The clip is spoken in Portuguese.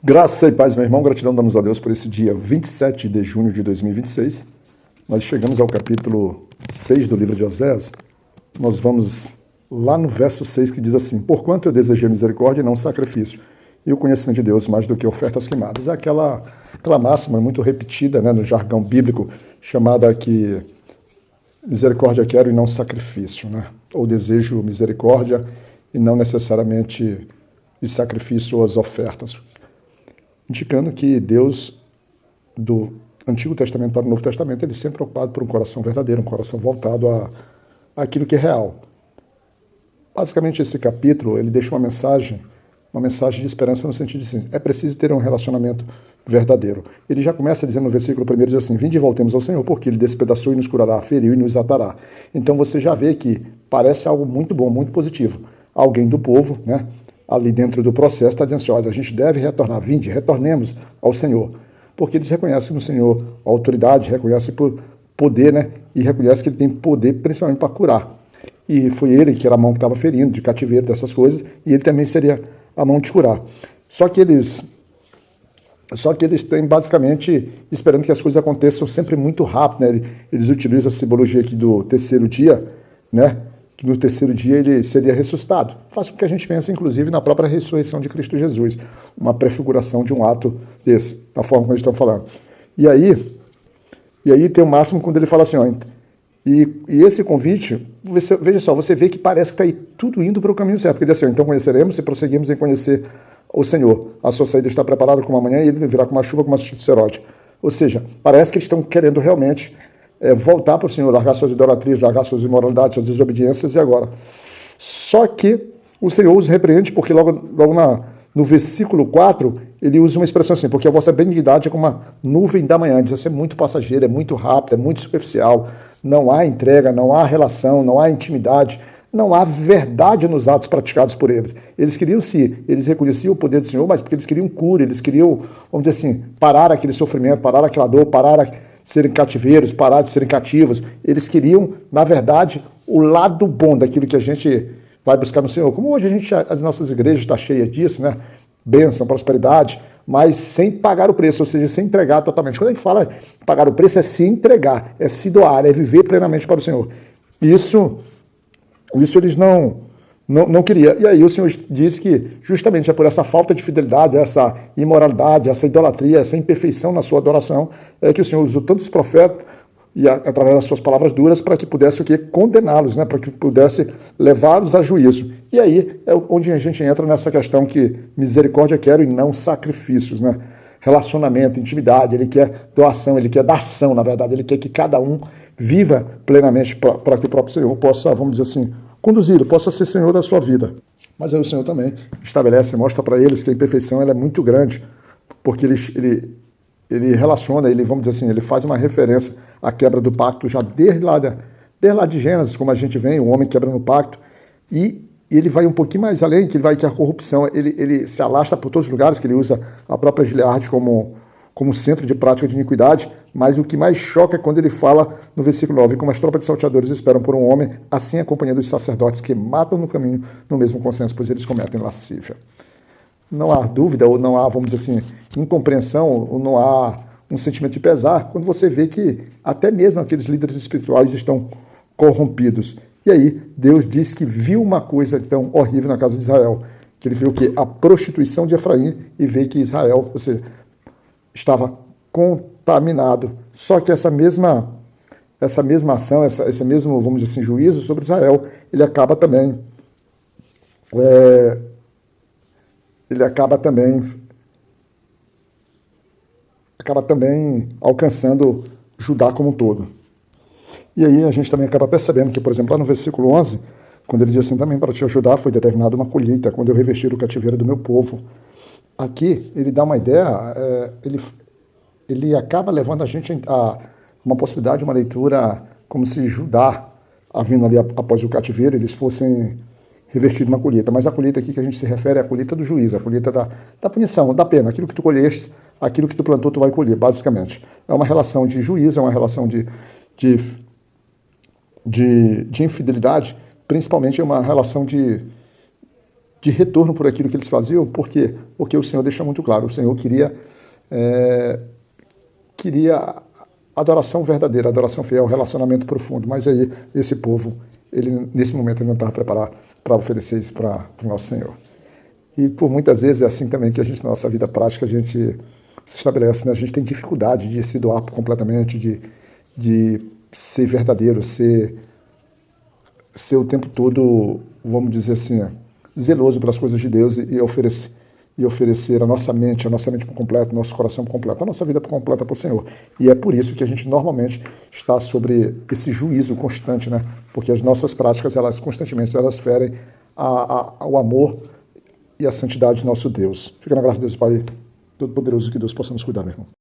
Graças e paz, meu irmão, gratidão damos a Deus por esse dia 27 de junho de 2026. Nós chegamos ao capítulo 6 do livro de Oséias. Nós vamos lá no verso 6 que diz assim: Porquanto eu desejei misericórdia e não sacrifício, e o conhecimento de Deus mais do que ofertas queimadas. É aquela máxima muito repetida, né, no jargão bíblico, chamada que misericórdia quero e não sacrifício, né? Ou desejo misericórdia e não necessariamente de sacrifício ou as ofertas, indicando que Deus, do Antigo Testamento para o Novo Testamento, ele sempre é preocupado por um coração verdadeiro, um coração voltado àquilo que é real. Basicamente, esse capítulo, ele deixa uma mensagem de esperança no sentido de assim, é preciso ter um relacionamento verdadeiro. Ele já começa dizendo no versículo 1, diz assim: Vinde e voltemos ao Senhor, porque Ele despedaçou e nos curará, feriu e nos atará. Então você já vê que parece algo muito bom, muito positivo. Alguém do povo, né, ali dentro do processo, está dizendo assim: olha, a gente deve retornar, vinde, retornemos ao Senhor. Porque eles reconhecem no Senhor a autoridade, reconhecem por poder, né, e reconhecem que Ele tem poder principalmente para curar. E foi Ele que era a mão que estava ferindo, de cativeiro, dessas coisas, e Ele também seria a mão de curar. Só que eles têm basicamente esperando que as coisas aconteçam sempre muito rápido, né? Eles utilizam a simbologia aqui do terceiro dia, né? Que no terceiro dia ele seria ressuscitado. Faz com que a gente pense, inclusive, na própria ressurreição de Cristo Jesus, uma prefiguração de um ato desse, da forma como eles estão falando. E aí tem o máximo quando ele fala assim, ó, e esse convite, veja só, você vê que parece que está aí tudo indo para o caminho certo, porque ele diz assim: então conheceremos e prosseguimos em conhecer o Senhor. A sua saída está preparada como amanhã e ele virá com uma chuva, como uma cicerote. Ou seja, parece que eles estão querendo realmente voltar para o Senhor, largar suas idolatrias, largar suas imoralidades, suas desobediências, e agora? Só que o Senhor os repreende, porque logo no versículo 4, ele usa uma expressão assim: porque a vossa benignidade é como uma nuvem da manhã. Diz assim: é muito passageiro, é muito rápido, é muito superficial, não há entrega, não há relação, não há intimidade, não há verdade nos atos praticados por eles. Eles reconheciam o poder do Senhor, mas porque eles queriam cura, eles queriam, vamos dizer assim, parar aquele sofrimento, parar aquela dor, parar de serem cativeiros, parar de serem cativos. Eles queriam, na verdade, o lado bom daquilo que a gente vai buscar no Senhor. Como hoje as nossas igrejas estão cheias disso, né? Bênção, prosperidade, mas sem pagar o preço, ou seja, sem entregar totalmente. Quando a gente fala pagar o preço, é se entregar, é se doar, é viver plenamente para o Senhor. Isso eles não queriam. E aí o Senhor diz que justamente é por essa falta de fidelidade, essa imoralidade, essa idolatria, essa imperfeição na sua adoração, é que o Senhor usou tantos profetas e através das suas palavras duras para que pudesse o quê? Condená-los, né? Para que pudesse levá-los a juízo. E aí é onde a gente entra nessa questão que misericórdia quero e não sacrifícios, né? Relacionamento, intimidade, ele quer doação, ele quer dar ação, na verdade, ele quer que cada um viva plenamente para que o próprio Senhor possa, vamos dizer assim, conduzi-lo, possa ser Senhor da sua vida. Mas aí o Senhor também estabelece, mostra para eles que a imperfeição ela é muito grande, porque ele relaciona, ele, vamos dizer assim, ele faz uma referência à quebra do pacto já desde lá de Gênesis, como a gente vem, o homem quebrando o pacto, e ele vai um pouquinho mais além, que ele vai que a corrupção, ele se alastra por todos os lugares, que ele usa a própria Gileade como centro de prática de iniquidade, mas o que mais choca é quando ele fala no versículo 9, como as tropas de salteadores esperam por um homem, assim a companhia dos sacerdotes que matam no caminho no mesmo consenso, pois eles cometem lascívia. Não há dúvida, ou não há, vamos dizer assim, incompreensão, ou não há um sentimento de pesar, quando você vê que até mesmo aqueles líderes espirituais estão corrompidos. E aí, Deus diz que viu uma coisa tão horrível na casa de Israel, que ele viu o quê? A prostituição de Efraim, e vê que Israel, ou seja, estava contaminado. Só que essa mesma ação, esse mesmo, vamos dizer assim, juízo sobre Israel, ele acaba também alcançando Judá como um todo. E aí a gente também acaba percebendo que, por exemplo, lá no versículo 11, quando ele diz assim, também para te ajudar foi determinada uma colheita, quando eu revestir o cativeiro do meu povo. Aqui ele dá uma ideia, ele acaba levando a gente a uma possibilidade, uma leitura como se Judá, vindo ali após o cativeiro, eles fossem revestidos de uma colheita. Mas a colheita aqui que a gente se refere é a colheita do juízo, a colheita da punição, da pena. Aquilo que tu colheste, aquilo que tu plantou, tu vai colher, basicamente. É uma relação de juízo, é uma relação de infidelidade, principalmente é uma relação de retorno por aquilo que eles faziam. Por quê? Porque o Senhor deixa muito claro, o Senhor queria adoração verdadeira, adoração fiel, relacionamento profundo, mas aí esse povo, nesse momento ele não estava preparado para oferecer isso para o nosso Senhor. E por muitas vezes é assim também que a gente, na nossa vida prática, a gente se estabelece, né? A gente tem dificuldade de se doar completamente, de ser verdadeiro, ser o tempo todo, vamos dizer assim, zeloso pelas coisas de Deus e oferecer a nossa mente por completo, nosso coração por completo, a nossa vida por completa para o Senhor. E é por isso que a gente normalmente está sobre esse juízo constante, né? Porque as nossas práticas, elas constantemente, elas ferem ao amor e à santidade de nosso Deus. Fica na graça de Deus, Pai Todo-Poderoso, que Deus possa nos cuidar, meu irmão.